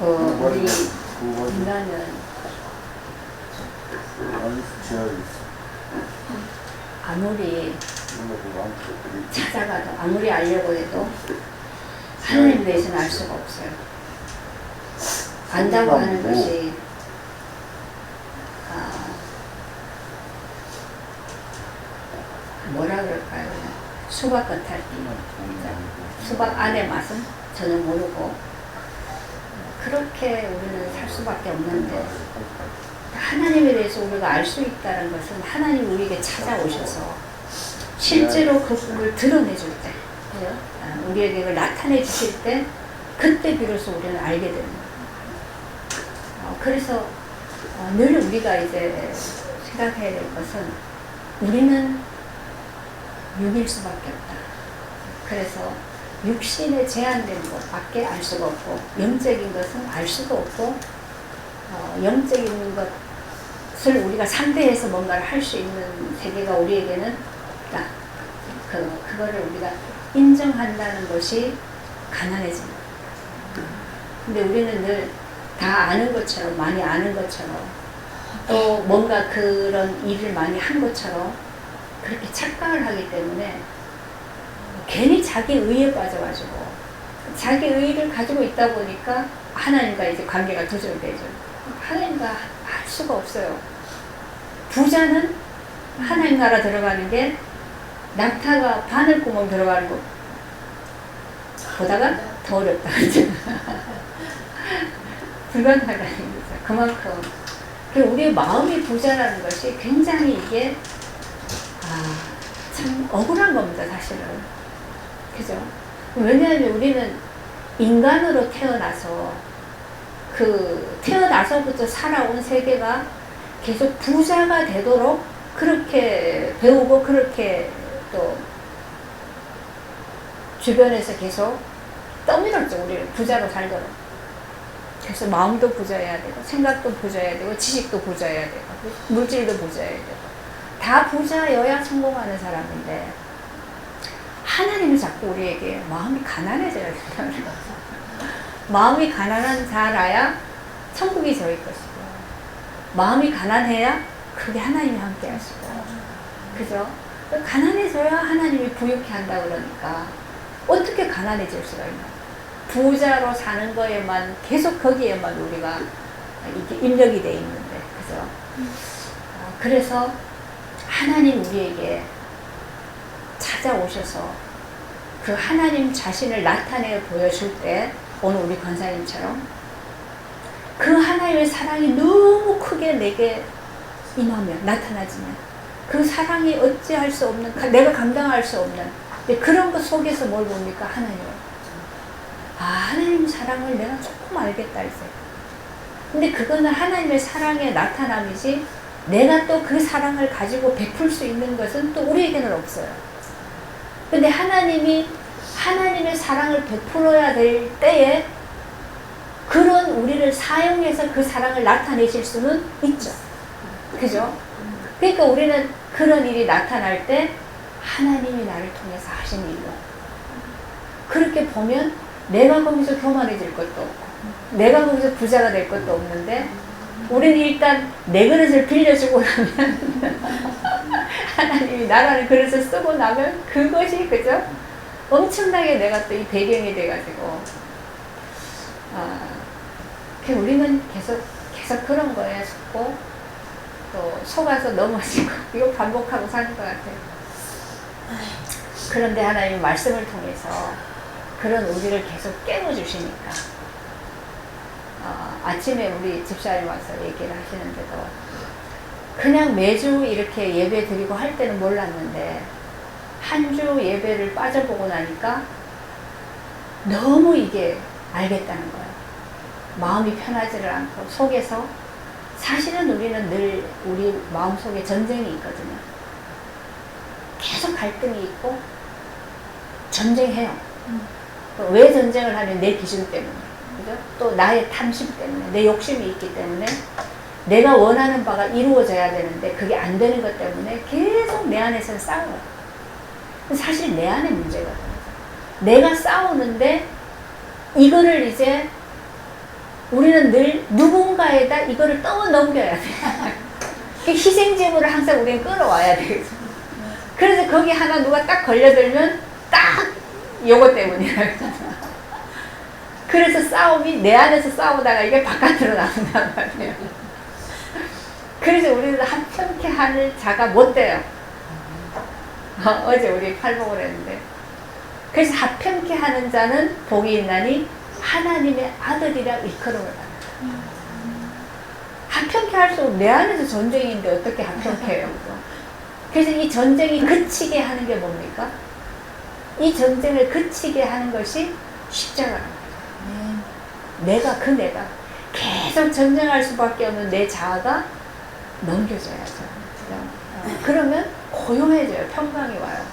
우리 인간은 아무리 찾아가도 아무리 알려고 해도 하나님에 대해서는 알 수가 없어요. 안다고 하는 것이 뭐라 그럴까요? 수박 겉핥기. 수박 안의 맛은 전혀 모르고 그렇게 우리는 살 수밖에 없는데, 하나님에 대해서 우리가 알 수 있다는 것은 하나님 우리에게 찾아오셔서 실제로 그 꿈을 드러내 줄 때, 우리에게 그걸 나타내 주실 때, 그때 비로소 우리는 알게 됩니다. 그래서 늘 우리가 이제 생각해야 될 것은 우리는 육일 수밖에 없다. 그래서 육신에 제한된 것밖에 알 수가 없고, 영적인 것은 알 수도 없고, 영적인 것을 우리가 상대해서 뭔가를 할 수 있는 세계가 우리에게는 없다. 그거를 우리가 인정한다는 것이 가난해집니다. 근데 우리는 늘 다 아는 것처럼, 많이 아는 것처럼, 또 뭔가 그런 일을 많이 한 것처럼 그렇게 착각을 하기 때문에 괜히 자기 의에 빠져가지고, 자기 의를 가지고 있다 보니까 하나님과 이제 관계가 두절되죠. 하나님과 할 수가 없어요. 부자는 하나님 나라 들어가는 게 낙타가 바늘구멍 들어가는 것 보다가 더 어렵다. 그죠? 불가능하다는 거죠. 그만큼 우리의 마음이 부자라는 것이 굉장히 이게 참 억울한 겁니다, 사실은. 그죠? 왜냐하면 우리는 인간으로 태어나서 태어나서부터 살아온 세계가 계속 부자가 되도록 그렇게 배우고, 그렇게 또 주변에서 계속 떠밀었죠. 우리를 부자로 살도록. 그래서 마음도 부자여야 되고, 생각도 부자여야 되고, 지식도 부자여야 되고, 물질도 부자여야 되고, 다 부자여야 성공하는 사람인데, 하나님은 자꾸 우리에게 마음이 가난해져야 된다는 거죠. 마음이 가난한 자라야 천국이 저희 것이고, 마음이 가난해야 그게 하나님이 함께 하시고, 그죠? 가난해져야 하나님이 부유케 한다 그러니까 어떻게 가난해질 수가 있나? 부자로 사는 거에만, 계속 거기에만 우리가 이게 입력이 돼 있는데, 그죠? 그래서 하나님 우리에게 찾아오셔서 그 하나님 자신을 나타내 보여줄 때, 오늘 우리 권사님처럼 그 하나님의 사랑이 너무 크게 내게 임하면, 나타나지면, 그 사랑이 어찌할 수 없는, 내가 감당할 수 없는, 그런 것 속에서 뭘 봅니까? 하나님을. 하나님 사랑을 내가 조금 알겠다 이제. 근데 그거는 하나님의 사랑의 나타남이지, 내가 또 그 사랑을 가지고 베풀 수 있는 것은 또 우리에게는 없어요. 근데 하나님이 하나님의 사랑을 베풀어야 될 때에 그런 우리를 사용해서 그 사랑을 나타내실 수는 있죠. 그죠? 그러니까 우리는 그런 일이 나타날 때 하나님이 나를 통해서 하신 일로, 그렇게 보면 내가 거기서 교만해질 것도 없고, 내가 거기서 부자가 될 것도 없는데, 우리는 일단 내 그릇을 빌려주고 나면 하나님이 나라는 그릇을 쓰고 나면 그것이, 그죠? 엄청나게 내가 또 이 배경이 돼가지고, 우리는 계속 그런 거에 속고, 또 속아서 넘어지고, 이거 반복하고 사는 것 같아요. 그런데 하나님 말씀을 통해서 그런 우리를 계속 깨워주시니까, 아침에 우리 집사님 와서 얘기를 하시는데도, 그냥 매주 이렇게 예배 드리고 할 때는 몰랐는데, 한 주 예배를 빠져보고 나니까 너무 이게 알겠다는 거예요. 마음이 편하지를 않고, 속에서, 사실은 우리는 늘 우리 마음속에 전쟁이 있거든요. 계속 갈등이 있고 전쟁해요. 왜 전쟁을 하면 내 기준 때문에, 그죠? 또 나의 탐심 때문에, 내 욕심이 있기 때문에, 내가 원하는 바가 이루어져야 되는데 그게 안 되는 것 때문에 계속 내 안에서는 싸워요. 사실 내 안의 문제거든요. 내가 싸우는데 이거를 이제 우리는 늘 누군가에다 이거를 떠넘겨야 돼. 희생제물을 항상 우리는 끌어와야 돼. 그래서 거기 하나 누가 딱 걸려들면 딱 요거 때문이야. 그래서 싸움이 내 안에서 싸우다가 이게 바깥으로 나온단 말이에요. 그래서 우리는 합평케 하는 자가 못 돼요. 어제 우리 팔복을 했는데. 그래서 합평케 하는 자는 복이 있나니 하나님의 아들이라 일컬음을 받는다. 합평케 할수록 내 안에서 전쟁인데 어떻게 합평케 해요? 그래서 이 전쟁이 그치게 하는 게 뭡니까? 이 전쟁을 그치게 하는 것이 십자가라는 거죠. 내가 계속 전쟁할 수밖에 없는 내 자아가 넘겨져야죠. 그러면 고요해져요. 평강이 와요.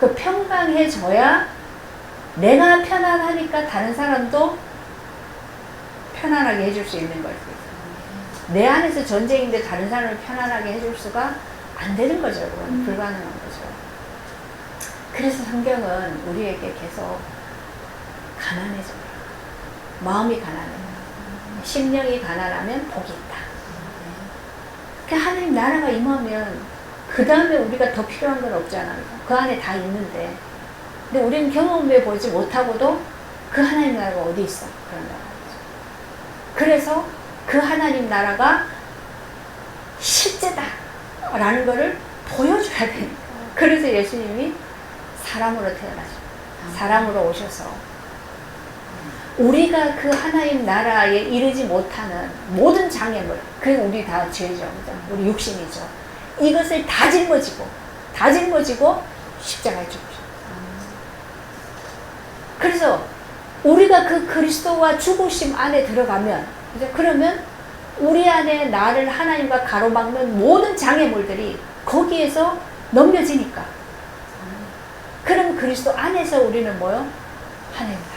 그 평강해져야 내가 편안하니까 다른 사람도 편안하게 해줄 수 있는 거죠. 내 안에서 전쟁인데 다른 사람을 편안하게 해줄 수가 안 되는 거죠. 그건 불가능한 거죠. 그래서 성경은 우리에게 계속 가난해져요. 마음이 가난해요. 심령이 가난하면 복이 있다. 그 하나님 나라가 임하면 그 다음에 우리가 더 필요한 건 없잖아요. 그 안에 다 있는데. 근데 우리는 경험해 보지 못하고도 그 하나님 나라가 어디 있어? 그런 나라죠. 그래서 그 하나님 나라가 실제다 라는 거를 보여줘야 되니까. 그래서 예수님이 사람으로 태어나셨어요. 사람으로 오셔서 우리가 그 하나님 나라에 이르지 못하는 모든 장애물, 그게 우리 다 죄죠. 우리 육신이죠. 이것을 다 짊어지고 십자가에 죽으셨어요. 그래서 우리가 그 그리스도와 죽으심 안에 들어가면, 그러면 우리 안에 나를 하나님과 가로막는 모든 장애물들이 거기에서 넘겨지니까. 그럼 그리스도 안에서 우리는 뭐요? 하나님 나라.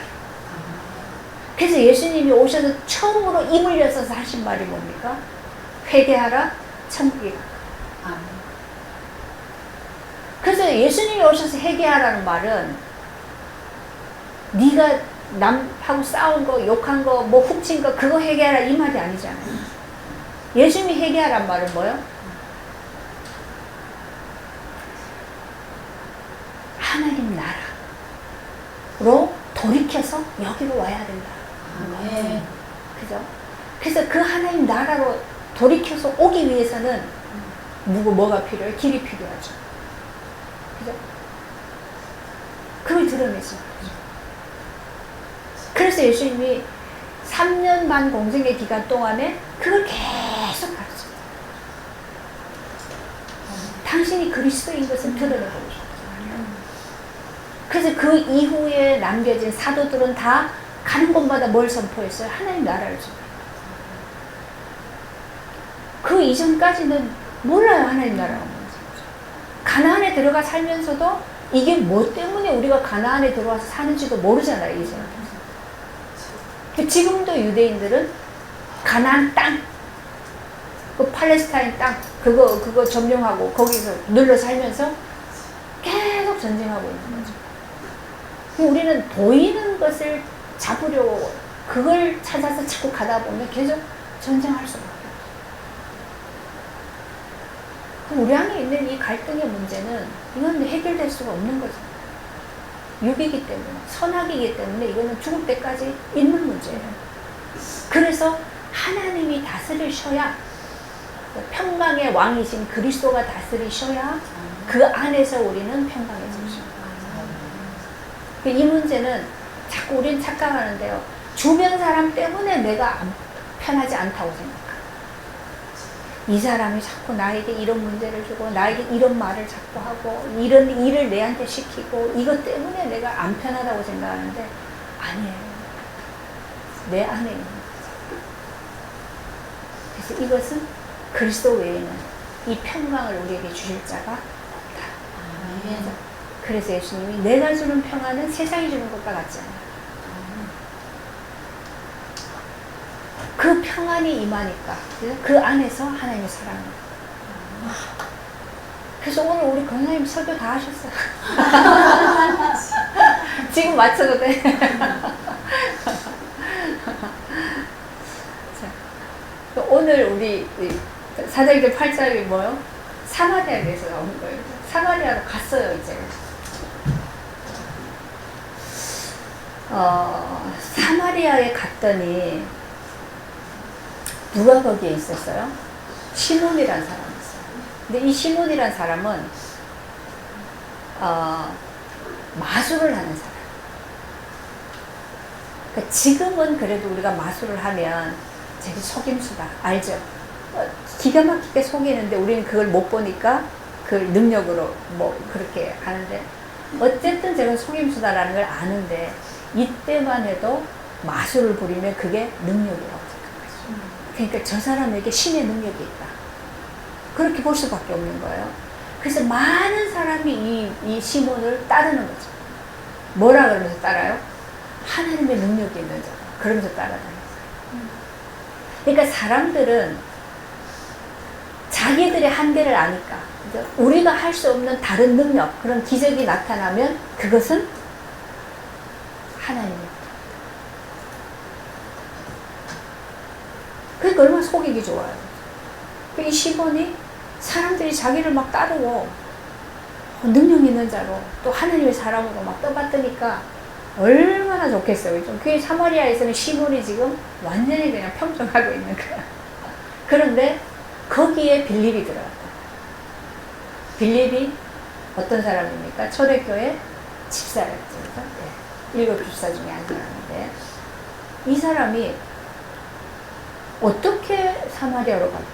그래서 예수님이 오셔서 처음으로 입을 여서서 하신 말이 뭡니까? 회개하라, 천국이 가까워. 그래서 예수님이 오셔서 회개하라는 말은 네가 남하고 싸운 거, 욕한 거, 뭐 훔친 거 그거 회개하라 이 말이 아니잖아요. 예수님이 회개하란 말은 뭐예요? 하나님 나라로 돌이켜서 여기로 와야 된다. 네. 그죠? 그래서 그 하나님 나라로 돌이켜서 오기 위해서는 뭐가 필요해요? 길이 필요하죠. 그죠? 그걸 드러내죠. 그래서 예수님이 3년 반 공생의 기간 동안에 그걸 계속 가르쳐요. 당신이 그리스도인 것을 드러내고 싶어요. 그래서 그 이후에 남겨진 사도들은 다 가는 곳마다 뭘 선포했어요? 하나님 나라를 좀. 그 이전까지는 몰라요, 하나님 나라가 뭔지. 가나안에 들어가 살면서도 이게 뭐 때문에 우리가 가나안에 들어와서 사는지도 모르잖아요, 이제는. 지금도 유대인들은 가나안 땅, 그 팔레스타인 땅, 그거 점령하고 거기서 눌러 살면서 계속 전쟁하고 있는 거죠. 우리는 보이는 것을 잡으려고 그걸 찾아서 자꾸 가다 보면 계속 전쟁할 수밖에 없어요. 우리 안에 있는 이 갈등의 문제는 이건 해결될 수가 없는 거죠. 육이기 때문에, 선악이기 때문에 이거는 죽을 때까지 있는 문제예요. 그래서 하나님이 다스리셔야, 평강의 왕이신 그리스도가 다스리셔야 그 안에서 우리는 평강해지죠. 이 문제는 자꾸 우리는 착각하는데요. 주변 사람 때문에 내가 편하지 않다고 생각해요. 이 사람이 자꾸 나에게 이런 문제를 주고 나에게 이런 말을 자꾸 하고 이런 일을 내한테 시키고 이것 때문에 내가 안 편하다고 생각하는데 아니에요. 내 안에 있는 거죠. 그래서 이것은 그리스도 외에는 이 평강을 우리에게 주실 자가 없다. 그래서 예수님이 내가 주는 평안은 세상이 주는 것과 같지 않아요. 그 평안이 임하니까 그 안에서 하나님의 사랑을. 그래서 오늘 우리 권사님 설교 다 하셨어요. 지금 맞춰도 돼. 오늘 우리 사도행전 8장이 뭐요? 사마리아에서 나온 거예요. 사마리아로 갔어요, 이제. 사마리아에 갔더니 누가 거기에 있었어요? 시몬이라는 사람이 있어요. 근데 이 시몬이라는 사람은 마술을 하는 사람. 그러니까 지금은 그래도 우리가 마술을 하면 되게 속임수다. 알죠? 기가 막히게 속이는데 우리는 그걸 못 보니까 그 능력으로 뭐 그렇게 하는데 어쨌든 저건 속임수다라는 걸 아는데 이때만 해도 마술을 부리면 그게 능력이라고 생각하죠. 그러니까 저 사람에게 신의 능력이 있다. 그렇게 볼 수밖에 없는 거예요. 그래서 많은 사람이 이 시몬을 따르는 거죠. 뭐라 그러면서 따라요? 하나님의 능력이 있는 자. 그러면서 따라다니는 거예요. 그러니까 사람들은 자기들의 한계를 아니까 우리가 할 수 없는 다른 능력, 그런 기적이 나타나면 그것은 하나님입니다. 그러니까 얼마나 속이기 좋아요. 이 시몬이 사람들이 자기를 막 따르고 능력 있는 자로 또 하나님의 사람으로 막 떠받드니까 얼마나 좋겠어요. 그 사마리아에서는 시몬이 지금 완전히 그냥 평정하고 있는 거야. 그런데 거기에 빌립이 들어갔다. 빌립이 어떤 사람입니까? 초대교회 집사였죠. 네. 7 집사 중에 한 사람인데 이 사람이 어떻게 사마리아로 갈까?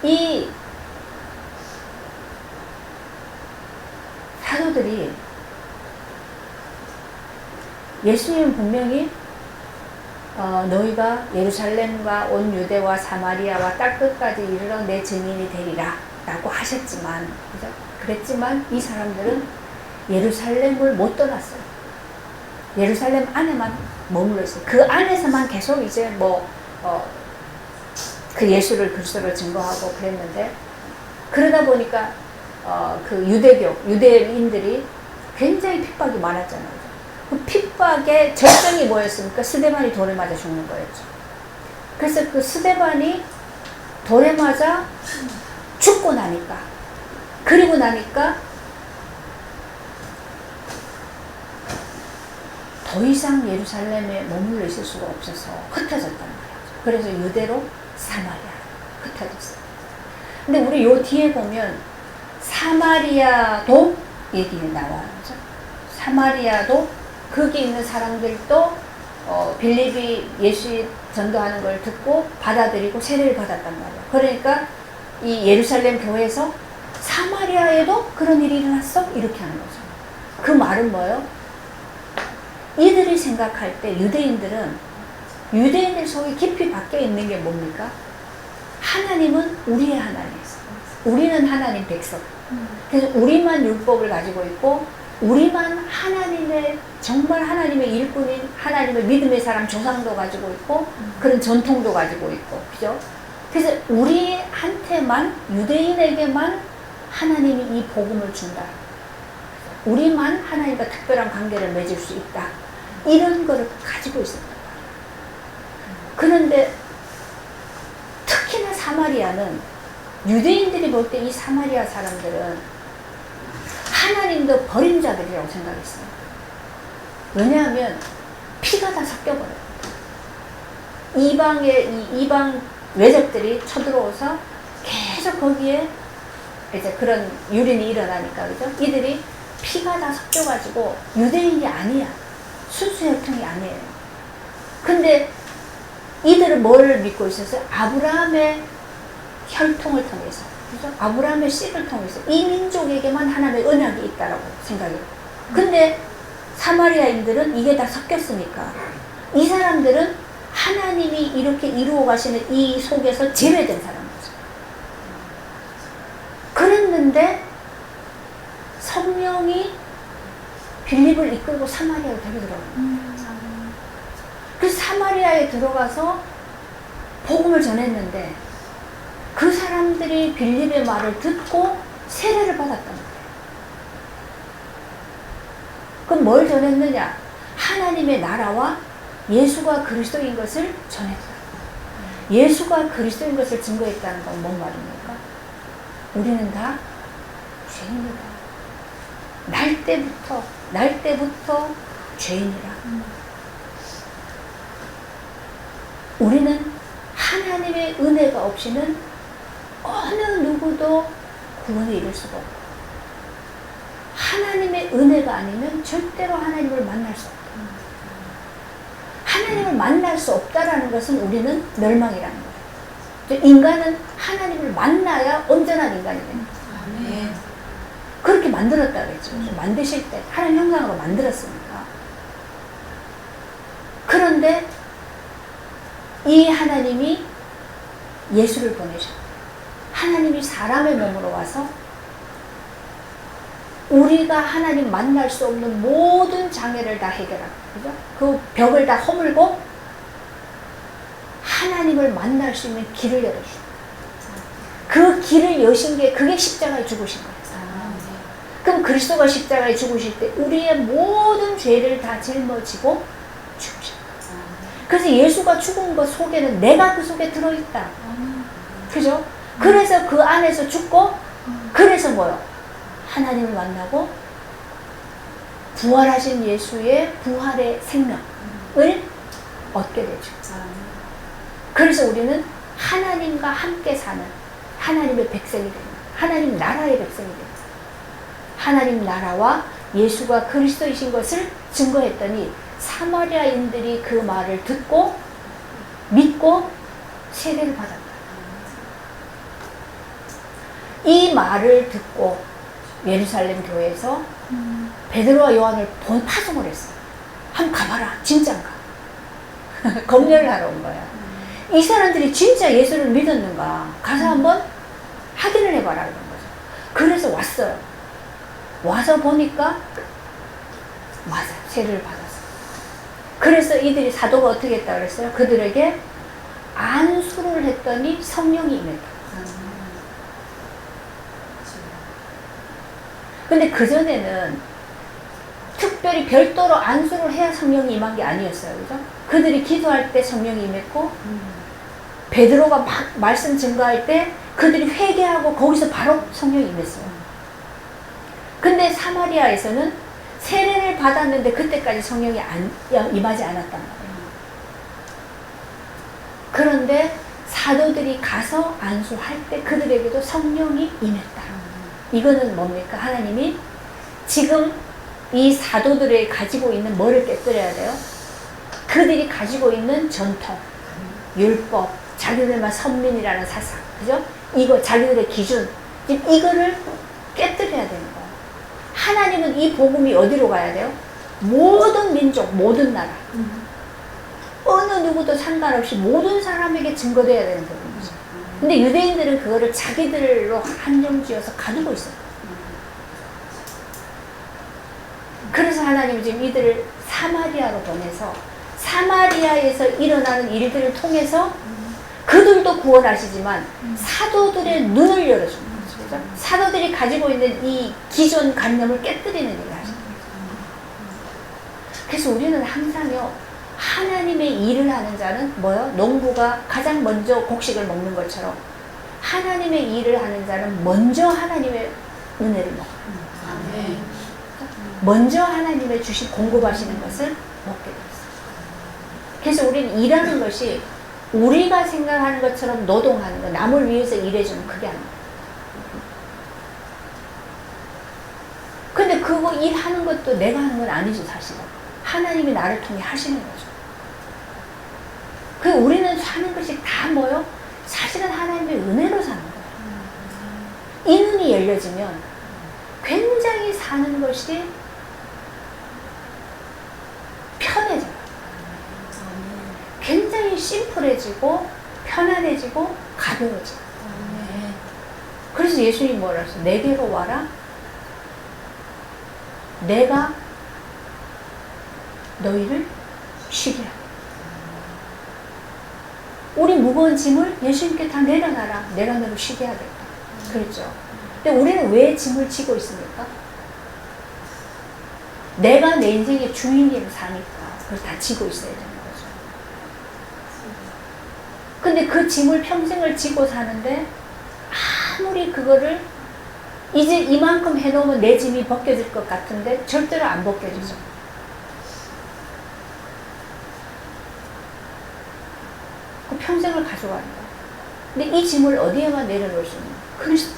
이 사도들이 예수님은 분명히 너희가 예루살렘과 온 유대와 사마리아와 땅끝까지 이르러 내 증인이 되리라 라고 하셨지만, 그죠? 그랬지만 이 사람들은 예루살렘을 못 떠났어요. 예루살렘 안에만 머물러 있어요. 그 안에서만 계속 이제 그 예수를 그리스도로 증거하고 그랬는데, 그러다 보니까 그 유대인들이 굉장히 핍박이 많았잖아요. 그 핍박의 절정이 뭐였습니까? 스데반이 돌에 맞아 죽는 거였죠. 그래서 그 스데반이 돌에 맞아 죽고 나니까, 그리고 나니까 더 이상 예루살렘에 머물러 있을 수가 없어서 흩어졌단 말이죠. 그래서 유대로 사마리아로 흩어졌어요. 근데 우리 요 뒤에 보면 사마리아도 얘기가 나와요. 그렇죠? 사마리아도 거기 있는 사람들도 빌립이 예수 전도하는 걸 듣고 받아들이고 세례를 받았단 말이에요. 그러니까 이 예루살렘 교회에서 사마리아에도 그런 일이 일어났어? 이렇게 하는 거죠. 그 말은 뭐예요? 이들이 생각할 때 유대인들 속에 깊이 박혀 있는 게 뭡니까? 하나님은 우리의 하나님이에요. 우리는 하나님 백성. 그래서 우리만 율법을 가지고 있고 우리만 정말 하나님의 일꾼인 하나님의 믿음의 사람 조상도 가지고 있고 그런 전통도 가지고 있고, 그죠? 그래서 우리한테만, 유대인에게만 하나님이 이 복음을 준다. 우리만 하나님과 특별한 관계를 맺을 수 있다. 이런 거를 가지고 있었단 말이에요. 그런데 특히나 사마리아는 유대인들이 볼 때 이 사마리아 사람들은 하나님도 버린 자들이라고 생각했어요. 왜냐하면 피가 다 섞여버려요. 이방 외적들이 쳐들어오서 계속 거기에 이제 그런 유린이 일어나니까, 그죠? 이들이 피가 다 섞여가지고 유대인이 아니야. 순수 혈통이 아니에요. 근데 이들은 뭘 믿고 있었어요? 아브라함의 혈통을 통해서, 그죠? 아브라함의 씨를 통해서 이 민족에게만 하나님의 언약이 있다라고 생각해요. 근데 사마리아인들은 이게 다 섞였으니까 이 사람들은 하나님이 이렇게 이루어 가시는 이 속에서 제외된 사람이죠. 그랬는데 성령이 빌립을 이끌고 사마리아에 데려들어가요. 그래서 사마리아에 들어가서 복음을 전했는데 그 사람들이 빌립의 말을 듣고 세례를 받았단 말이에요. 그럼 뭘 전했느냐? 하나님의 나라와 예수가 그리스도인 것을 전했다. 예수가 그리스도인 것을 증거했다는 건 뭔 말입니까? 우리는 다 죄인이다. 날 때부터 죄인이라. 우리는 하나님의 은혜가 없이는 어느 누구도 구원에 이를 수가 없고, 하나님의 은혜가 아니면 절대로 하나님을 만날 수 없다. 하나님을 만날 수 없다라는 것은 우리는 멸망이라는 거예요. 인간은 하나님을 만나야 온전한 인간이 됩니다. 네. 그렇게 만들었다 그랬죠. 만드실 때 하나님 형상으로 만들었으니까. 그런데 이 하나님이 예수를 보내셨고, 하나님이 사람의 몸으로 와서 우리가 하나님 만날 수 없는 모든 장애를 다 해결하고, 그죠? 그 벽을 다 허물고 하나님을 만날 수 있는 길을 열어주고, 그 길을 여신 게 그게 십자가에 죽으신 거예요. 그럼 그리스도가 십자가에 죽으실 때 우리의 모든 죄를 다 짊어지고 죽으신 거예요. 그래서 예수가 죽은 것 속에는 내가 그 속에 들어있다. 그죠? 그래서 그 안에서 죽고, 그래서 뭐요? 하나님을 만나고 부활하신 예수의 부활의 생명을 얻게 되죠. 그래서 우리는 하나님과 함께 사는 하나님의 백성이 됩니다. 하나님 나라의 백성이 됩니다. 하나님 나라와 예수가 그리스도이신 것을 증거했더니 사마리아인들이 그 말을 듣고 믿고 세례를 받았다. 이 말을 듣고 예루살렘 교회에서 베드로와 요한을 파송을 했어요. 한번 가봐라. 진짜인가? 검열을 하러 온 거야. 이 사람들이 진짜 예수를 믿었는가? 가서 한번 확인을 해봐라. 이런 거죠. 그래서 왔어요. 와서 보니까 맞아. 세례를 받았어요. 그래서 이들이 사도가 어떻게 했다 그랬어요? 그들에게 안수를 했더니 성령이 임했다. 근데 그전에는 특별히 별도로 안수를 해야 성령이 임한 게 아니었어요. 그죠? 그들이 기도할 때 성령이 임했고, 베드로가 막 말씀 증거할 때 그들이 회개하고 거기서 바로 성령이 임했어요. 근데 사마리아에서는 세례를 받았는데 그때까지 성령이 임하지 않았단 말이에요. 그런데 사도들이 가서 안수할 때 그들에게도 성령이 임했다. 이거는 뭡니까? 하나님이 지금 이 사도들이 가지고 있는 뭐를 깨뜨려야 돼요? 그들이 가지고 있는 전통, 율법, 자기들만 선민이라는 사상, 그죠? 이거 자기들의 기준, 이거를 깨뜨려야 되는 거예요. 하나님은 이 복음이 어디로 가야 돼요? 모든 민족, 모든 나라, 어느 누구도 상관없이 모든 사람에게 증거돼야 되는 복음이죠. 근데 유대인들은 그거를 자기들로 한정지어서 가두고 있어요. 그래서 하나님이 지금 이들을 사마리아로 보내서 사마리아에서 일어나는 일들을 통해서 그들도 구원하시지만 사도들의 눈을 열어줍니다. 그렇죠? 사도들이 가지고 있는 이 기존 관념을 깨뜨리는 일을 하십니다. 그래서 우리는 항상요, 하나님의 일을 하는 자는 뭐요? 농부가 가장 먼저 곡식을 먹는 것처럼 하나님의 일을 하는 자는 먼저 하나님의 은혜를 먹어요. 먼저 하나님의 주신 공급하시는 것을 먹게 됐어요. 그래서 우리는 일하는 것이 우리가 생각하는 것처럼 노동하는 거, 남을 위해서 일해주는 그게 아니에요. 근데 그거 일하는 것도 내가 하는 건 아니죠, 사실은. 하나님이 나를 통해 하시는 거죠. 그 우리는 사는 것이 다 뭐요? 사실은 하나님의 은혜로 사는 거예요. 이 눈이 열려지면 굉장히 사는 것이 편해져요. 굉장히 심플해지고 편안해지고 가벼워져요. 그래서 예수님이 뭐라 했어요? 내게로 와라. 내가 너희를 쉬게 하라. 우리 무거운 짐을 예수님께 다 내려놔라. 내가 너를 쉬게 하겠다. 그랬죠. 근데 우리는 왜 짐을 지고 있습니까? 내가 내 인생의 주인으로 사니까 그걸 다 지고 있어야 되는 거죠. 근데 그 짐을 평생을 지고 사는데 아무리 그거를 이제 이만큼 해놓으면 내 짐이 벗겨질 것 같은데 절대로 안 벗겨지죠. 그 평생을 가져가는 거야. 근데 이 짐을 어디에만 내려놓을 수 있는 거야? 그리스도.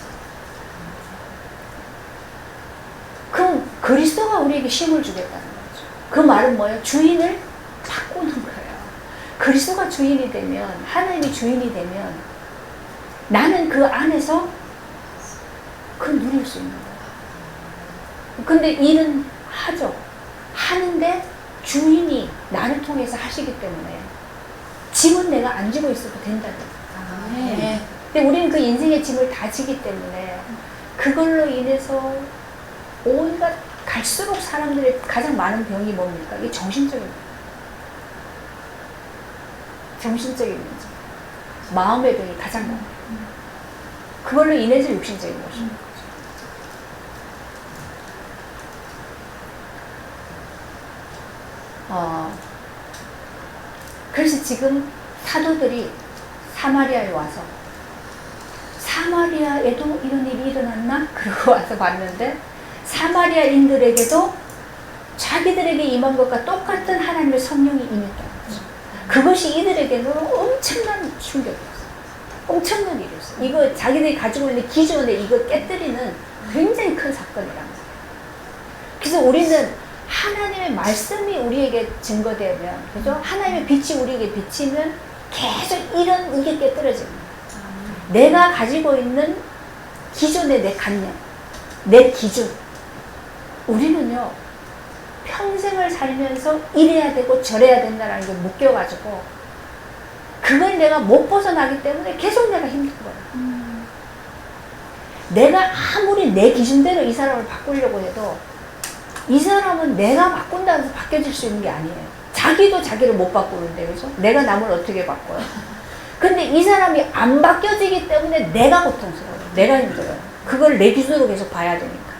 그럼 그리스도가 우리에게 쉼을 주겠다는 거죠. 그 말은 뭐예요? 주인을 바꾸는 거예요. 그리스도가 주인이 되면, 하나님이 주인이 되면 나는 그 안에서 그걸 누릴 수 있는 거예요. 근데 일은 하죠. 하는데 주인이 나를 통해서 하시기 때문에 짐은 내가 안 지고 있어도 된다는 거예요. 네. 근데 우리는 그 인생의 짐을 다 지기 때문에 그걸로 인해서 온갖 갈수록 사람들의 가장 많은 병이 뭡니까? 이게 정신적인 거예요. 정신적인 문제. 마음의 병이 가장 많아요. 그걸로 인해서 육신적인 것입니다. 그래서 지금 사도들이 사마리아에 와서 사마리아에도 이런 일이 일어났나? 그러고 와서 봤는데 사마리아인들에게도 자기들에게 임한 것과 똑같은 하나님의 성령이 임했다는 거죠. 그것이 이들에게는 엄청난 충격이었어요. 엄청난 일이었어요. 이거 자기들이 가지고 있는 기존에 이거 깨뜨리는 굉장히 큰 사건이라는 거예요. 그래서 우리는 하나님의 말씀이 우리에게 증거되면, 그죠? 하나님의 빛이 우리에게 비치면 계속 이게 깨뜨려집니다. 내가 가지고 있는 기존의 내 관념, 내 기준. 우리는요, 평생을 살면서 이래야 되고 저래야 된다는 게 묶여가지고, 그걸 내가 못 벗어나기 때문에 계속 내가 힘든 거예요. 내가 아무리 내 기준대로 이 사람을 바꾸려고 해도 이 사람은 내가 바꾼다고 해서 바뀌어질 수 있는 게 아니에요. 자기도 자기를 못 바꾸는데, 그죠? 내가 남을 어떻게 바꿔요? 근데 이 사람이 안 바뀌어지기 때문에 내가 고통스러워요. 내가 힘들어요. 그걸 내 기준으로 계속 봐야 되니까.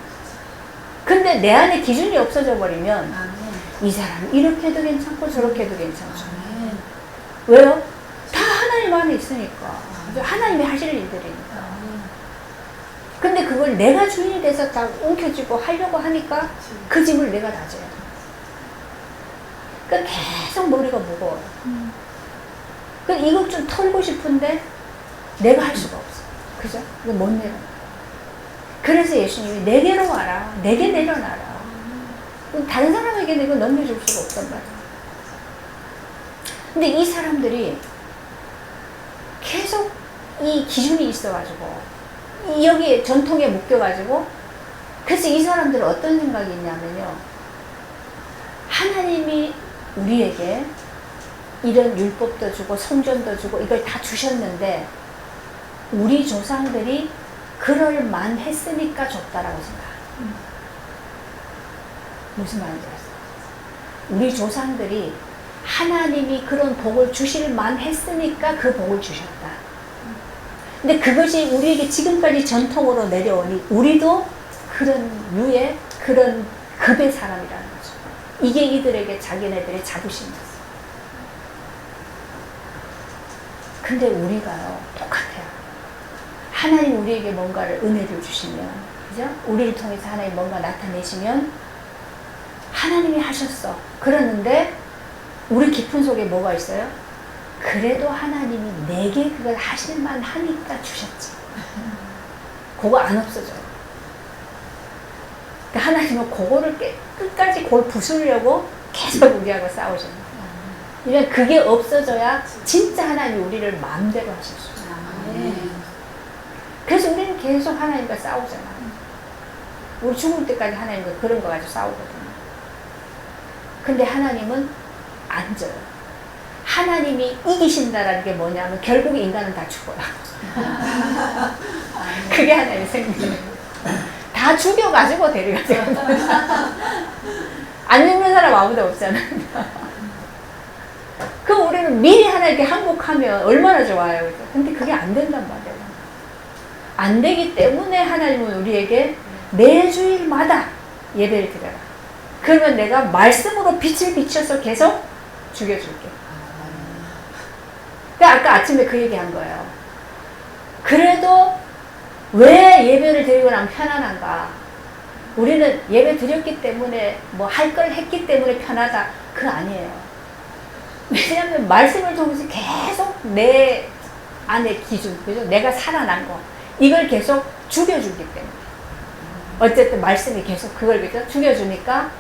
근데 내 안에 기준이 없어져 버리면 이 사람 이렇게 해도 괜찮고 저렇게 해도 괜찮죠. 왜요? 다 하나님 안에 있으니까. 하나님이 하실 일들이니까. 근데 그걸 내가 주인이 돼서 다 움켜쥐고 하려고 하니까 그 짐을 내가 다 져야 돼. 그러니까 계속 머리가 무거워요. 그러니까 이걸 좀 털고 싶은데 내가 할 수가 없어. 그죠? 이거 못 내려. 그래서 예수님이 내게로 와라. 내게 내려놔라. 다른 사람에게 내가 넘겨줄 수가 없단 말이야. 근데 이 사람들이 계속 이 기준이 있어가지고 여기에 전통에 묶여가지고, 그래서 이 사람들은 어떤 생각이 있냐면요, 하나님이 우리에게 이런 율법도 주고 성전도 주고 이걸 다 주셨는데 우리 조상들이 그럴 만했으니까 줬다라고 생각해요. 무슨 말인지 아세요? 우리 조상들이 하나님이 그런 복을 주실 만했으니까 그 복을 주셨다. 근데 그것이 우리에게 지금까지 전통으로 내려오니 우리도 그런 유의, 그런 급의 사람이라는 거죠. 이게 이들에게 자기네들의 자부심이었어요. 근데 우리가요, 똑같아요. 하나님 우리에게 뭔가를 은혜를 주시면, 그죠? 우리를 통해서 하나님 뭔가 나타내시면 하나님이 하셨어. 그러는데 우리 깊은 속에 뭐가 있어요? 그래도 하나님이 내게 그걸 하실만 하니까 주셨지. 그거 안 없어져요. 그러니까 하나님은 그거를 끝까지 그걸 부수려고 계속 우리하고 싸우시는 거예요. 그러니까 그게 없어져야 진짜 하나님이 우리를 마음대로 하실 수 있어요. 그래서 우리는 계속 하나님과 싸우잖아요. 우리 죽을 때까지 하나님과 그런 거 가지고 싸우거든요. 근데 하나님은 안 져요. 하나님이 이기신다라는 게 뭐냐면 결국 인간은 다 죽어요. 그게 하나님의 생명이에요. 다 죽여가지고 데려가세요. 안 죽는 사람 아무도 없잖아요. 그럼 우리는 미리 하나님께 항복하면 얼마나 좋아요. 근데 그게 안 된단 말이에요. 안 되기 때문에 하나님은 우리에게 매주일마다 예배를 드려라. 그러면 내가 말씀으로 빛을 비춰서 계속 죽여줄게. 그러니까 아까 아침에 그 얘기한 거예요. 그래도 왜 예배를 드리고 나면 편안한가? 우리는 예배 드렸기 때문에 뭐 할 걸 했기 때문에 편하다. 그거 아니에요. 왜냐하면 말씀을 통해서 계속 내 안의 기준, 그죠? 내가 살아난 거 이걸 계속 죽여주기 때문에 어쨌든 말씀이 계속 그걸 그죠? 죽여주니까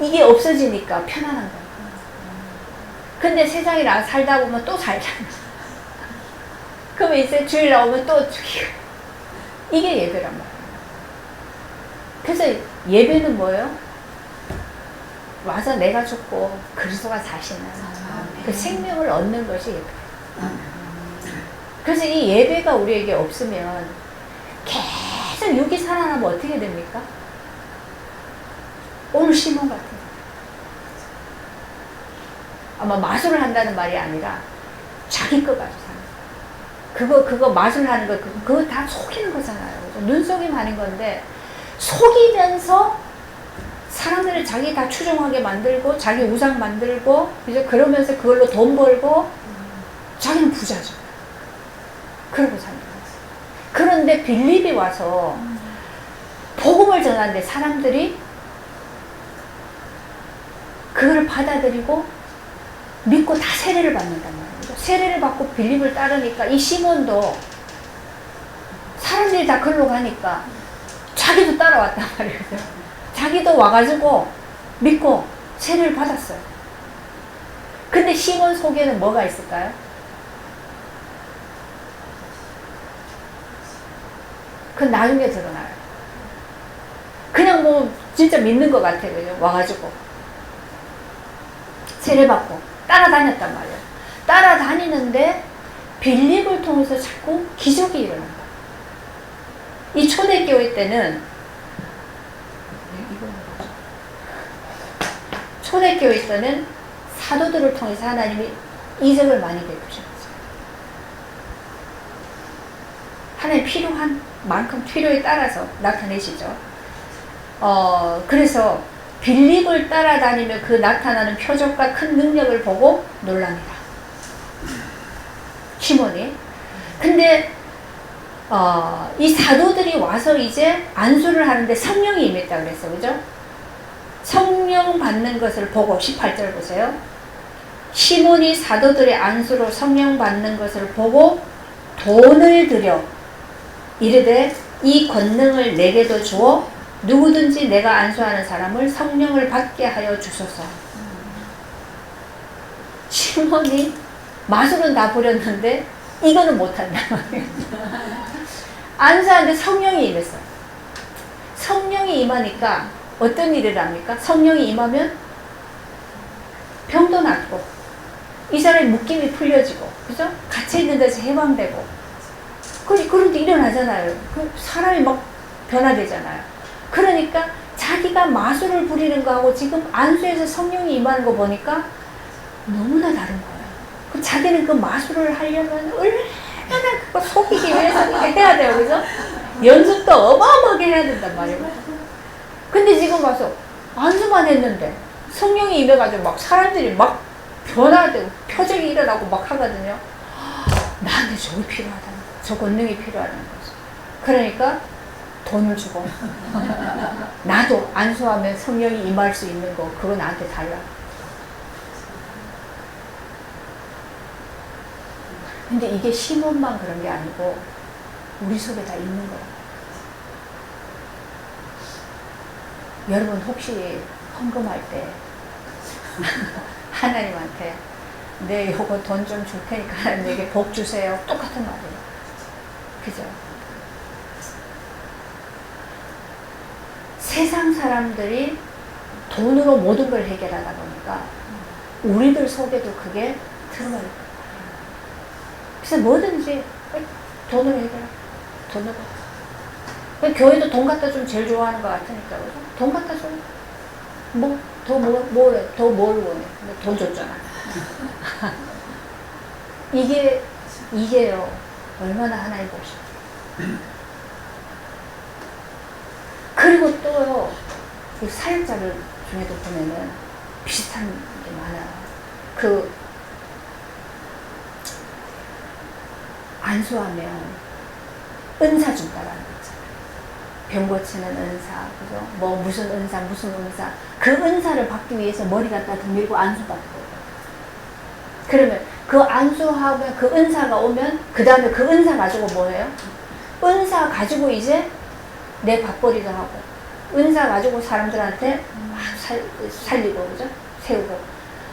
이게 없어지니까 편안한 거예요. 근데 세상에 살다 보면 또 살잖아. 그러면 이제 주일 나오면 또 죽이고. 이게 예배란 말이에요. 그래서 예배는 뭐예요? 와서 내가 죽고 그리스도가 사시는 그 생명을 얻는 것이 예배예요. 그래서 이 예배가 우리에게 없으면 계속 육이 살아나면 어떻게 됩니까? 오늘 시몬 같은 거. 아마 마술을 한다는 말이 아니라 자기 것 가지고 사는 그거 마술하는 거 그거 다 속이는 거잖아요. 눈속임 하는 건데 속이면서 사람들을 자기 다 추종하게 만들고 자기 우상 만들고 이제 그러면서 그걸로 돈 벌고 자기는 부자죠. 그러고 사는 거예요. 그런데 빌립이 와서 복음을 전하는데 사람들이 그걸 받아들이고 믿고 다 세례를 받는단 말이에요. 세례를 받고 빌립을 따르니까 이 시몬도 사람들이 다 글로 가니까 자기도 따라왔단 말이에요. 자기도 와가지고 믿고 세례를 받았어요. 근데 시몬 속에는 뭐가 있을까요? 그건 나중에 드러나요. 그냥 뭐 진짜 믿는 것 같아요. 그냥 와가지고 세례받고 따라다녔단 말이에요. 따라다니는데 빌립을 통해서 자꾸 기적이 일어난 거예요. 이 초대교회 때는 초대교회 때는 사도들을 통해서 하나님이 이적을 많이 베푸셨어요. 하나님 필요한 만큼 필요에 따라서 나타내시죠. 그래서 빌립을 따라다니며 그 나타나는 표적과 큰 능력을 보고 놀랍니다. 시몬이. 근데 이 사도들이 와서 이제 안수를 하는데 성령이 임했다 그랬어. 그죠? 성령 받는 것을 보고 18절 보세요. 시몬이 사도들의 안수로 성령 받는 것을 보고 돈을 들여 이르되 이 권능을 내게도 주어 누구든지 내가 안수하는 사람을 성령을 받게 하여 주소서. 시몬이 마술은 다 부렸는데 이거는 못한단 말이에요. 안수하는데 성령이 임했어요. 성령이 임하니까 어떤 일을 합니까? 성령이 임하면 병도 낫고 이 사람의 묶임이 풀려지고 그죠? 갇혀 있는 데서 해방되고 그런데 일어나잖아요. 사람이 막 변화되잖아요. 그러니까 자기가 마술을 부리는 거하고 지금 안수에서 성령이 임하는 거 보니까 너무나 다른 거예요. 자기는 그 마술을 하려면 얼마나 그거 속이기 위해서 해야 돼요. 그죠? 연습도 어마어마하게 해야 된단 말이에요. 근데 지금 와서 안수만 했는데 성령이 임해가지고 막 사람들이 막 변화되고 표적이 일어나고 막 하거든요. 나한테 저게 필요하다는 거예요. 저 권능이 필요하다는 거죠. 그러니까 돈을 주고 나도 안수하면 성령이 임할 수 있는 거 그거 나한테 달라. 근데 이게 시몬만 그런 게 아니고 우리 속에 다 있는 거예요. 여러분 혹시 헌금할 때 하나님한테 내 요거 돈 좀 줄 테니까 하나님에게 복 주세요. 똑같은 말이에요. 그죠? 세상 사람들이 돈으로 모든 걸 해결하다 보니까 우리들 속에도 그게 들어갈 거예요. 그래서 뭐든지 돈으로 해결해. 돈으로. 교회도 돈 갖다 주면 제일 좋아하는 것 같으니까. 그죠? 돈 갖다 줘. 더 뭘 원해? 돈 줬잖아. 이게요. 얼마나 하나님 보시죠. 그리고 또요. 이 사역자들 중에도 보면은 비슷한 게 많아요. 안수하면 은사 준다라는 거잖아요. 병 고치는 은사, 그죠? 뭐 무슨 은사, 무슨 은사. 그 은사를 받기 위해서 머리 갖다 들밀고 안수받고. 그러면 그 안수하면 그 은사가 오면 그 다음에 그 은사 가지고 뭐예요? 은사 가지고 이제 내 밥벌이도 하고 은사 가지고 사람들한테 막 살리고 그죠? 세우고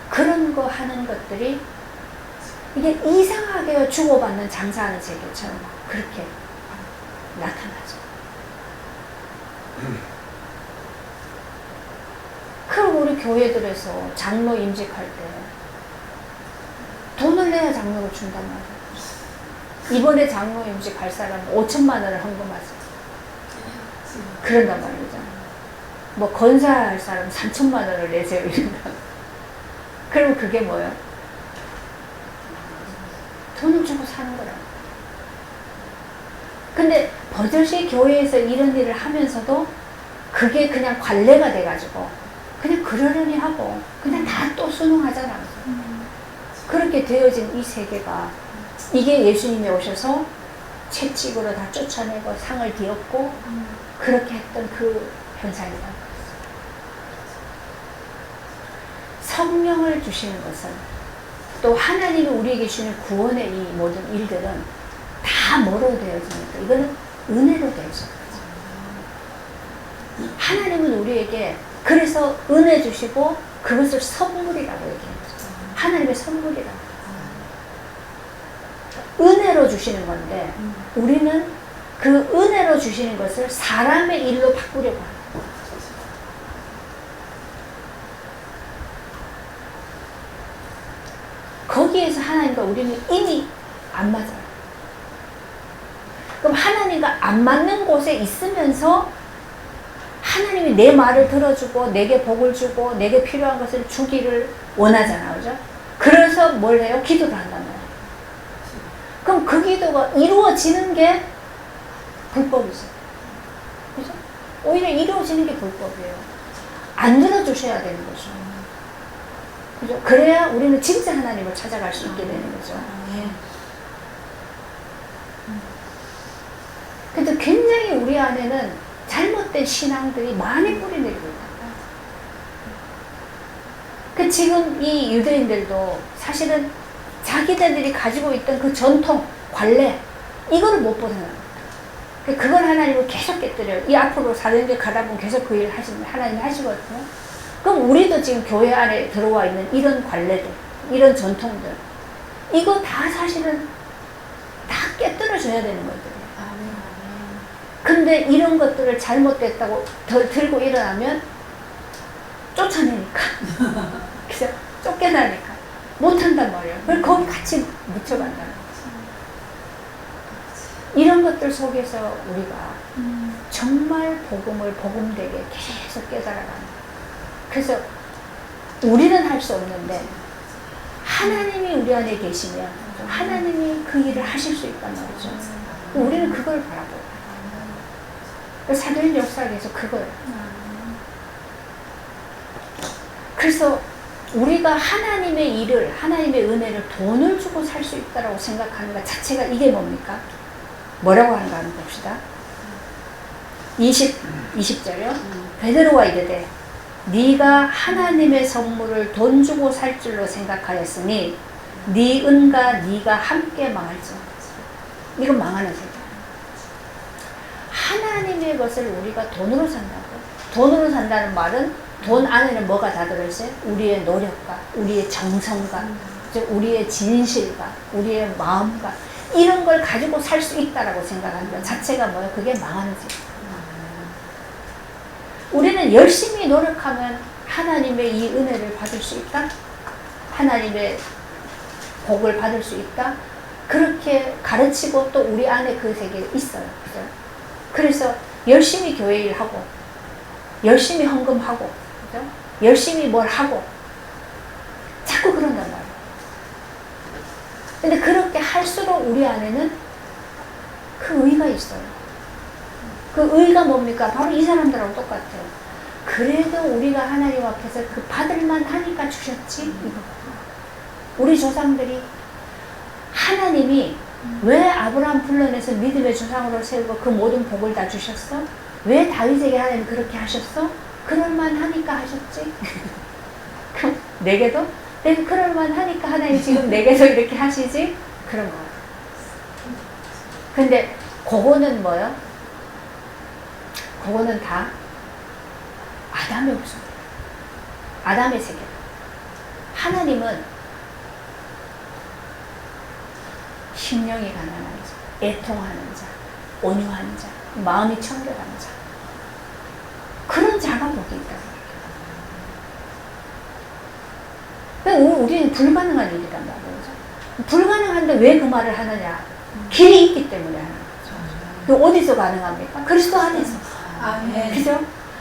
그런 거 하는 것들이 이게 이상하게 주고받는 장사하는 세계처럼 그렇게 나타나죠. 그리고 우리 교회들에서 장로 임직할 때 돈을 내야 장로를 준단 말이에요. 이번에 장로 임직할 사람은 5천만 원을 헌금하죠. 그런단 말이죠. 뭐 건사할 사람은 3천만 원을 내세요. 이런다. 그러면 그게 뭐예요? 돈을 주고 사는 거라. 근데 버젓이 교회에서 이런 일을 하면서도 그게 그냥 관례가 돼가지고 그냥 그러려니 하고 그냥 다 또 순응하잖아. 그렇게 되어진 이 세계가 이게 예수님이 오셔서 채찍으로 다 쫓아내고 상을 뒤엎고 그렇게 했던 그 현상이라는 거죠. 성령을 주시는 것은 또 하나님이 우리에게 주시는 구원의 이 모든 일들은 다 뭐로 되어집니까? 이거는 은혜로 되어진 거죠. 하나님은 우리에게 그래서 은혜 주시고 그것을 선물이라고 얘기해요. 하나님의 선물이라고. 은혜로 주시는 건데 우리는 그 은혜로 주시는 것을 사람의 일로 바꾸려고 합니다. 거기에서 하나님과 우리는 이미 안 맞아요. 그럼 하나님과 안 맞는 곳에 있으면서 하나님이 내 말을 들어주고 내게 복을 주고 내게 필요한 것을 주기를 원하잖아. 그죠? 그래서 뭘 해요? 기도를 한단 말이에요. 그럼 그 기도가 이루어지는 게 불법이죠. 그죠? 오히려 이루어지는 게 불법이에요. 안 들어주셔야 되는 거죠. 그죠? 그래야 우리는 진짜 하나님을 찾아갈 수 있게 되는 거죠. 근데 굉장히 우리 안에는 잘못된 신앙들이 많이 뿌리내리고 있다. 그 지금 이 유대인들도 사실은 자기들이 가지고 있던 그 전통, 관례, 이거를 못 벗어납니다. 그걸 하나님은 계속 깨뜨려요. 이 앞으로 4년째 가다 보면 계속 그 일을 하나님이 하시거든요. 그럼 우리도 지금 교회 안에 들어와 있는 이런 관례들, 이런 전통들, 이거 다 사실은 다 깨뜨려줘야 되는 것들이에요. 근데 이런 것들을 잘못됐다고 들고 일어나면 쫓아내니까. 그죠? 쫓겨나니까. 못한단 말이에요. 그걸 거기 같이 묻혀간다는 거죠. 이런 것들 속에서 우리가 정말 복음을 복음되게 계속 깨달아가는 거예요. 그래서 우리는 할 수 없는데 하나님이 우리 안에 계시면 하나님이 그 일을 하실 수 있단 말이죠. 우리는 그걸 바라보고 사도행 역사에서 그거예요. 그래서 우리가 하나님의 일을, 하나님의 은혜를 돈을 주고 살 수 있다고 생각하는 것 자체가 이게 뭡니까? 뭐라고 하는가 한번 봅시다. 20절이요. 베드로가 이르되 네가 하나님의 선물을 돈 주고 살 줄로 생각하였으니 네 은과 네가 함께 망할지. 이건 망하는 세계. 하나님의 것을 우리가 돈으로 산다고. 돈으로 산다는 말은 돈 안에는 뭐가 다 들어있어요? 우리의 노력과 우리의 정성과 우리의 진실과 우리의 마음과 이런 걸 가지고 살 수 있다라고 생각하는 것 자체가 뭐예요? 그게 망하는 세계. 우리는 열심히 노력하면 하나님의 이 은혜를 받을 수 있다? 하나님의 복을 받을 수 있다? 그렇게 가르치고 또 우리 안에 그 세계에 있어요. 그죠? 그래서 열심히 교회 일하고 열심히 헌금하고 그죠? 열심히 뭘 하고 자꾸 그런단 말이에요. 근데 그렇게 할수록 우리 안에는 그 의가 있어요. 그 의가 뭡니까? 바로 이 사람들하고 똑같아요. 그래도 우리가 하나님 앞에서 그 받을만 하니까 주셨지. 이거. 우리 조상들이 하나님이 왜 아브라함 불러내서 믿음의 조상으로 세우고 그 모든 복을 다 주셨어? 왜 다윗에게 하나님 그렇게 하셨어? 그럴만하니까 하셨지. 그럼 내게도? 내가 그럴만하니까 하나님 지금 내게도 이렇게 하시지? 그런 거. 근데 그거는 뭐요? 그거는 다 아담의 모습. 아담의 세계. 하나님은 심령이 가난한 자, 애통하는 자, 온유한 자, 마음이 청결한 자. 그런 자가 복이 있다. 우리는 불가능한 일이란 말이죠. 불가능한데 왜 그 말을 하느냐? 길이 있기 때문에 하는 거죠. 그 어디서 가능합니까? 그리스도 안에서. 아멘. 그죠?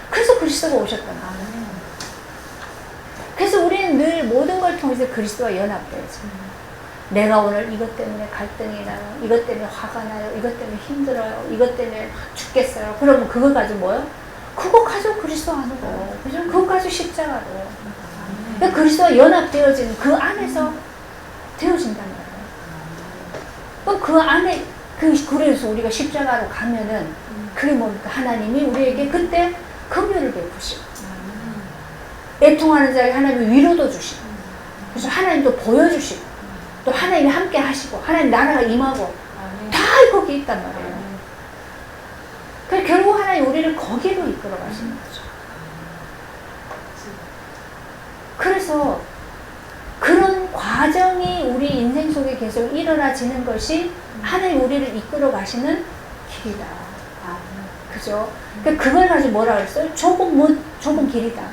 그래서 그리스도가 오셨단 말이에요. 그래서 우리는 늘 모든 걸 통해서 그리스도와 연합되죠. 내가 오늘 이것 때문에 갈등이 나요. 이것 때문에 화가 나요. 이것 때문에 힘들어요. 이것 때문에 죽겠어요. 그러면 그거 가지고 뭐요? 그거 가지고 그리스도 안으로. 그죠? 그거 가지고 십자가로. 그러니까 그리스도와 연합되어지는 그 안에서 되어진단 말이에요. 그럼 그 안에, 그래서 우리가 십자가로 가면은 그게 뭡니까? 하나님이 우리에게 그때 긍휼을 베푸시고 애통하는 자에게 하나님이 위로도 주시고 그래서 하나님도 보여주시고 또 하나님이 함께 하시고 하나님 나라가 임하고 다 거기 있단 말이에요. 그래서 결국 하나님 우리를 거기로 이끌어 가시는 거죠. 그래서 그런 과정이 우리 인생 속에 계속 일어나지는 것이 하나님 우리를 이끌어 가시는 길이다. 그죠? 그걸 가지고 뭐라 그랬어요? 좁은 길이다.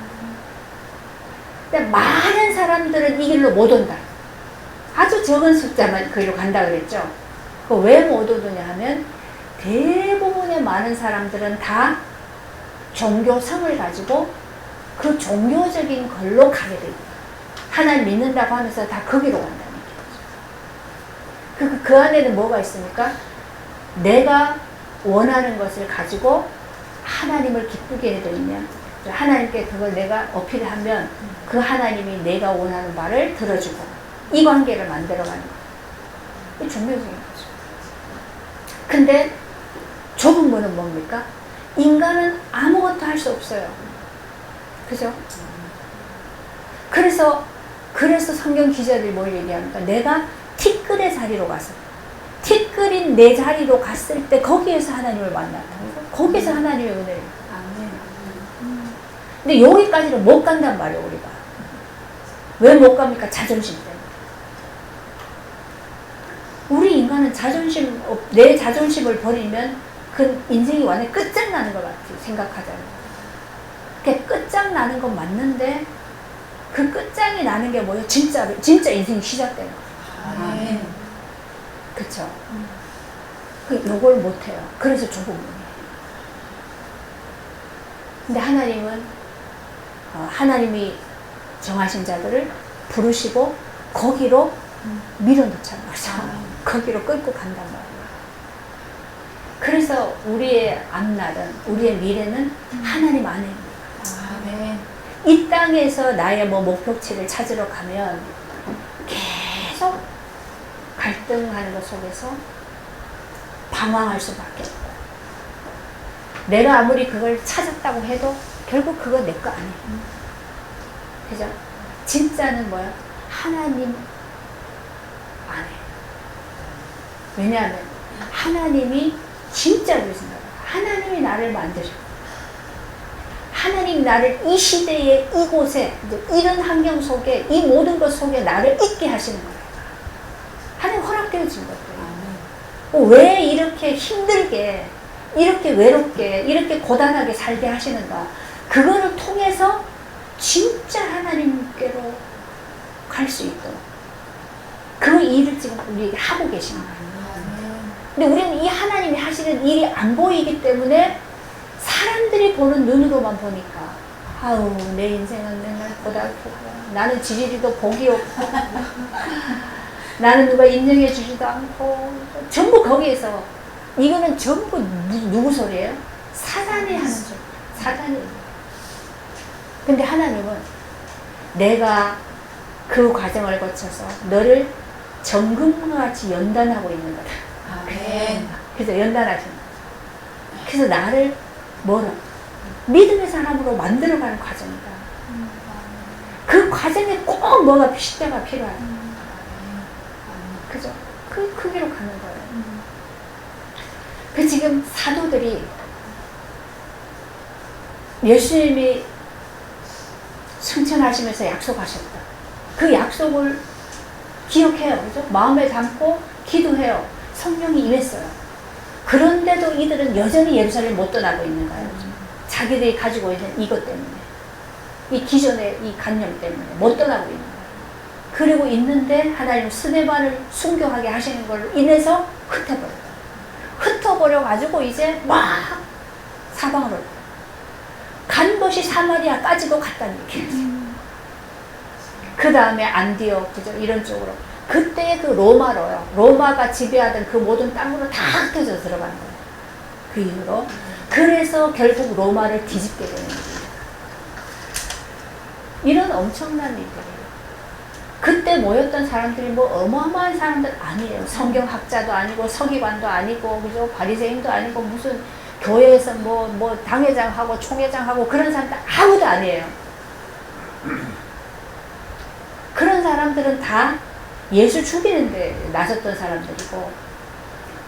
근데 많은 사람들은 이 길로 못 온다. 아주 적은 숫자만 그 길로 간다 그랬죠? 왜 못 오느냐 하면 대부분의 많은 사람들은 다 종교성을 가지고 그 종교적인 걸로 가게 됩니다. 하나님 믿는다고 하면서 다 거기로 간다는 얘기죠. 그 안에는 뭐가 있습니까? 내가 원하는 것을 가지고 하나님을 기쁘게 해드리면 하나님께 그걸 내가 어필하면 그 하나님이 내가 원하는 바를 들어주고 이 관계를 만들어가는 거예요. 이게 종교적인 거죠. 근데 좁은 거는 뭡니까? 인간은 아무것도 할 수 없어요. 그죠? 그래서 성경 기자들이 뭘 얘기합니까? 내가 티끌의 자리로 가서 티끌인 내 자리로 갔을 때 거기에서 하나님을 만났다는 거. 거기서 하나님의 은혜를. 근데 여기까지는 못 간단 말이에요, 우리가. 왜 못 갑니까? 자존심 때문에. 우리 인간은 내 자존심을 버리면 그 인생이 완전히 끝장나는 것 같아요, 생각하잖아요. 끝장나는 건 맞는데 그 끝장이 나는 게 뭐예요? 진짜 인생이 시작되는 거예요. 그쵸? 요걸 못해요. 그래서 좁은 문이에요. 근데 하나님이 정하신 자들을 부르시고 거기로 밀어넣자는 거죠. 거기로 끌고 간단 말이에요. 그래서 우리의 앞날은, 우리의 미래는 하나님 안에입니다. 이 땅에서 나의 목표치를 찾으러 가면 계속 갈등하는 것 속에서 방황할 수밖에 없고 내가 아무리 그걸 찾았다고 해도 결국 그거 내 거 아니에요. 그죠? 진짜는 뭐야? 하나님 안에. 왜냐하면 하나님이 진짜로 생각해요. 하나님이 나를 만드셨고 하나님 나를 이 시대에 이곳에 이런 환경 속에 이 모든 것 속에 나를 있게 하시는 거예요. 하나님 허락되어진 것들이. 왜 이렇게 힘들게 이렇게 외롭게 이렇게 고단하게 살게 하시는가. 그거를 통해서 진짜 하나님께로 갈 수 있도록 그 일을 지금 우리에게 하고 계시는 거예요. 근데 우리는 이 하나님이 하시는 일이 안 보이기 때문에 사람들이 보는 눈으로만 보니까 아우 내 인생은 맨날 고달프고 나는 지지리도 복이 없고 나는 누가 인정해 주지도 않고 전부 거기에서 이거는 전부 누구 소리예요? 사단이 하는 소리. 사단이. 근데 하나님은 내가 그 과정을 거쳐서 너를 정금과 같이 연단하고 있는 거다. 아멘. 그래서 연단하시는 거죠. 그래서 나를 뭐라? 믿음의 사람으로 만들어가는 과정이다. 그 과정에 꼭 뭐가 십자가 필요하다. 그죠? 그 길로 가는 거예요. 그 지금 사도들이 예수님이 승천하시면서 약속하셨다. 그 약속을 기억해요. 그죠? 마음에 담고 기도해요. 성령이 임했어요. 그런데도 이들은 여전히 예루살렘 못 떠나고 있는 거예요. 자기들이 가지고 있는 이것 때문에. 이 기존의 이 관념 때문에 못 떠나고 있는 거예요. 그리고 있는데 하나님 스데반을 순교하게 하시는 걸로 인해서 흩어버려요. 흩어버려가지고 이제 막 사방으로 간 것이 사마리아까지도 갔다는 얘기예요. 그 다음에 안디옥, 그죠? 이런 쪽으로. 그때 그 로마로요. 로마가 지배하던 그 모든 땅으로 다 흩어져 들어간 거예요. 그 이후로. 그래서 결국 로마를 뒤집게 되는 거예요. 이런 엄청난 일들이에요. 그때 모였던 사람들이 뭐 어마어마한 사람들 아니에요. 성경학자도 아니고 서기관도 아니고 그죠? 바리새인도 아니고 무슨 교회에서 뭐 당회장하고 총회장하고 그런 사람들 아무도 아니에요. 그런 사람들은 다 예수 죽이는데 나섰던 사람들이고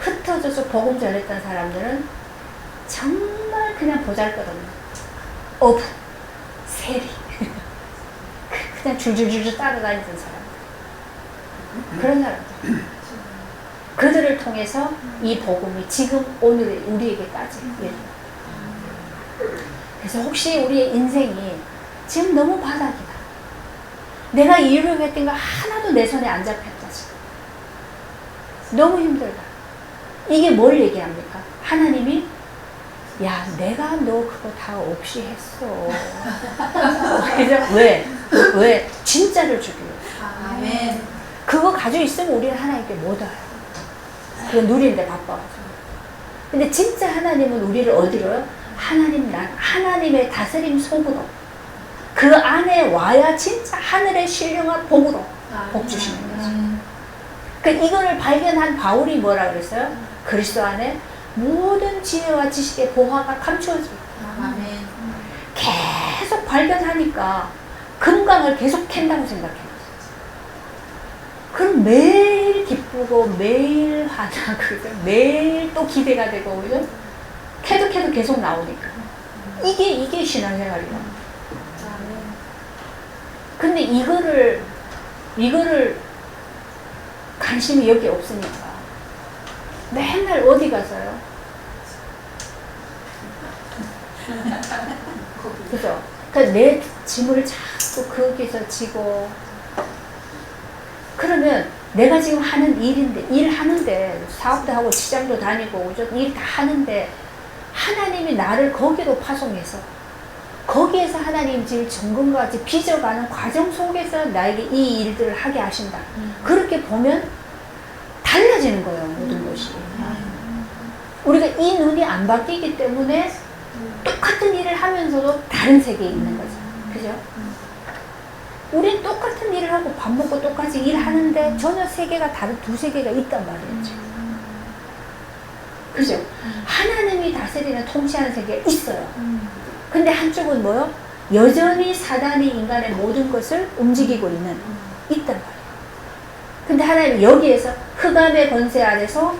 흩어져서 복음 전했던 사람들은 정말 그냥 보잘것없는 어부, 세리 그냥 줄줄줄 따라다니던 사람들. 그런 사람들. 그들을 통해서 이 복음이 지금 오늘 우리에게까지. 그래서 혹시 우리의 인생이 지금 너무 바닥이다. 내가 이루려고 했던 거 하나도 내 손에 안 잡혔다 지금. 너무 힘들다. 이게 뭘 얘기합니까? 하나님이 야 내가 너 그거 다 없이 했어. 그죠? 왜? 진짜를 주기 위해서. 아멘. 그거 가지고 있으면 우리는 하나님께 못 와요. 그거 누리는데 바빠가지고. 근데 진짜 하나님은 우리를 어디로요? 하나님의 다스림 속으로. 그 안에 와야 진짜 하늘의 신령한 복으로 복 주시는 거죠. 그러니까 이거를 발견한 바울이 뭐라 그랬어요? 그리스도 안에 모든 지혜와 지식의 보화가 감추어져 있다. 아멘. 계속 발견하니까 금강을 계속 캔다고 생각해요. 그럼 매일 기쁘고 매일 화나고 매일 또 기대가 되고 그죠? 캐도 계속 나오니까 이게 신앙생활이야. 근데 이거를 관심이 여기 없으니까 맨날 어디 가서요? 그죠? 그러니까 내 짐을 자꾸 거기서 지고 그러면 내가 지금 하는 일하는데 사업도 하고 시장도 다니고 그죠? 일 다 하는데 하나님이 나를 거기로 파송해서 거기에서 하나님 지금 정금과 같이 빚어가는 과정 속에서 나에게 이 일들을 하게 하신다. 그렇게 보면 달라지는 거예요. 모든 것이. 우리가 이 눈이 안 바뀌기 때문에 똑같은 일을 하면서도 다른 세계에 있는 거죠. 그죠? 우린 똑같은 일을 하고 밥 먹고 똑같이 일하는데 전혀 세계가 다른 두 세계가 있단 말이에요. 그죠? 하나님이 다스리는 통치하는 세계가 있어요. 근데 한쪽은 뭐요? 여전히 사단이 인간의 모든 것을 움직이고 있단 말이에요. 근데 하나님이 여기에서 흑암의 권세 아래서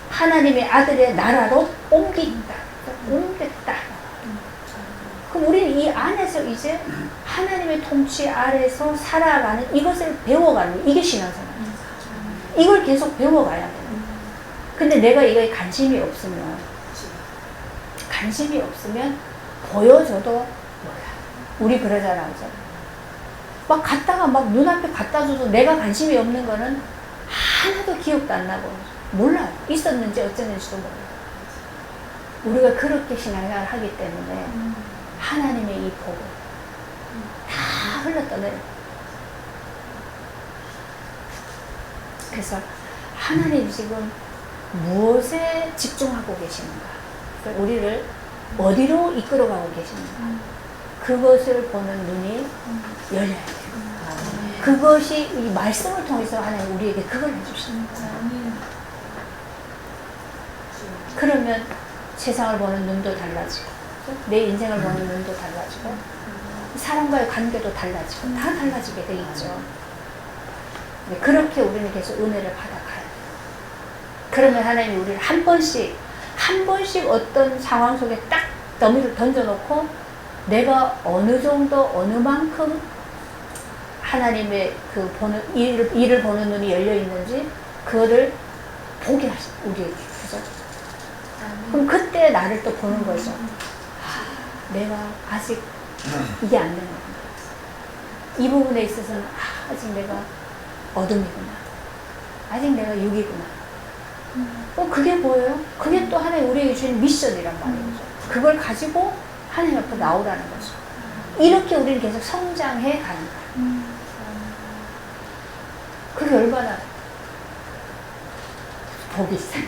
하나님의 아들의 나라로 옮겼다. 그럼 우리는 이 안에서 이제 하나님의 통치 아래서 살아가는 이것을 배워가는 거예요. 이게 신앙생활. 이걸 계속 배워가야 돼요. 근데 내가 이거에 관심이 없으면 보여줘도 뭐야. 우리 그러잖아. 그죠? 막 갔다가 막 눈앞에 갖다 줘도 내가 관심이 없는 거는 하나도 기억도 안 나고 몰라요. 있었는지 어쩌는지도 몰라요. 우리가 그렇게 신앙생활을 하기 때문에 하나님의 이 복을 다 흘러떠내요. 그래서 하나님 지금 무엇에 집중하고 계시는가? 그러니까 우리를 어디로 이끌어가고 계시는가? 그것을 보는 눈이 열려야 돼요. 그것이 이 말씀을 통해서 하나님 우리에게 그걸 해주시는 거예요. 그러면 세상을 보는 눈도 달라지고 내 인생을 보는 눈도 달라지고 사람과의 관계도 달라지고 다 달라지게 돼 있죠. 그렇게 우리는 계속 은혜를 받아가요. 그러면 하나님이 우리를 한 번씩 어떤 상황 속에 딱 더미를 던져놓고 내가 어느 정도 어느 만큼 하나님의 그 보는 일을 보는 눈이 열려 있는지 그거를 보게 하시 우리에게. 그죠? 그럼 그때 나를 또 보는 거죠. 내가 아직 이게 안 되는 거구나. 이 부분에 있어서는 아직 내가 어둠이구나. 아직 내가 육이구나. 그게 뭐예요? 그게 또 하나님 우리에게 주신 미션이란 말이죠. 그걸 가지고 하나님 앞에 나오라는 거죠. 이렇게 우리는 계속 성장해 가는 거예요. 그게 얼마나 복이 있어요.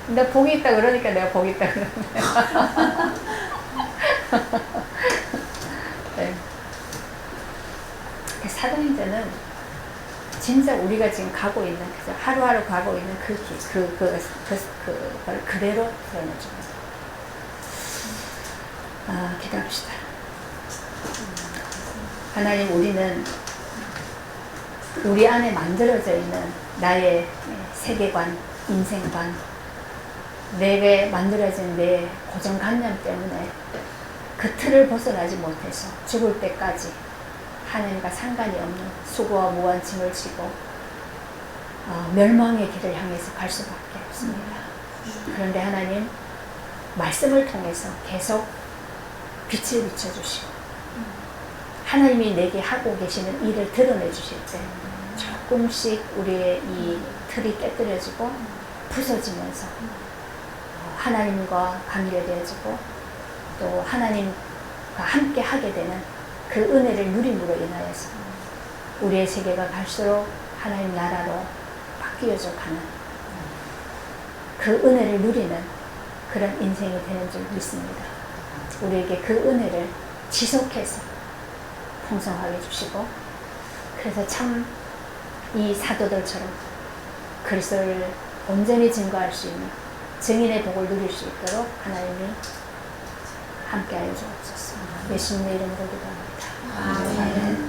나 복이 있다 그러니까 내가 복이 있다 그러네. 네. 사도행전은 진짜 우리가 지금 가고 있는 하루하루 가고 있는 그걸 그대로 표현해줍니다. 기도합시다. 하나님, 우리는 우리 안에 만들어져 있는 나의 세계관, 인생관, 내게 만들어진 내 고정관념 때문에 그 틀을 벗어나지 못해서 죽을 때까지 하나님과 상관이 없는 수고와 무한 짐을 지고 멸망의 길을 향해서 갈 수밖에 없습니다. 그런데 하나님, 말씀을 통해서 계속 빛을 비춰주시고 하나님이 내게 하고 계시는 일을 드러내 주실 때 조금씩 우리의 이 틀이 깨뜨려지고 부서지면서 하나님과 관계되어지고 또 하나님과 함께 하게 되는 그 은혜를 누림으로 인하여서 우리의 세계가 갈수록 하나님 나라로 바뀌어져 가는 그 은혜를 누리는 그런 인생이 되는 줄 믿습니다. 우리에게 그 은혜를 지속해서 풍성하게 주시고, 그래서 참 이 사도들처럼 그리스도를 온전히 증거할 수 있는 증인의 복을 누릴 수 있도록 하나님이 함께하여 주옵소서. 예수님의 이름으로 기도합니다. 아멘.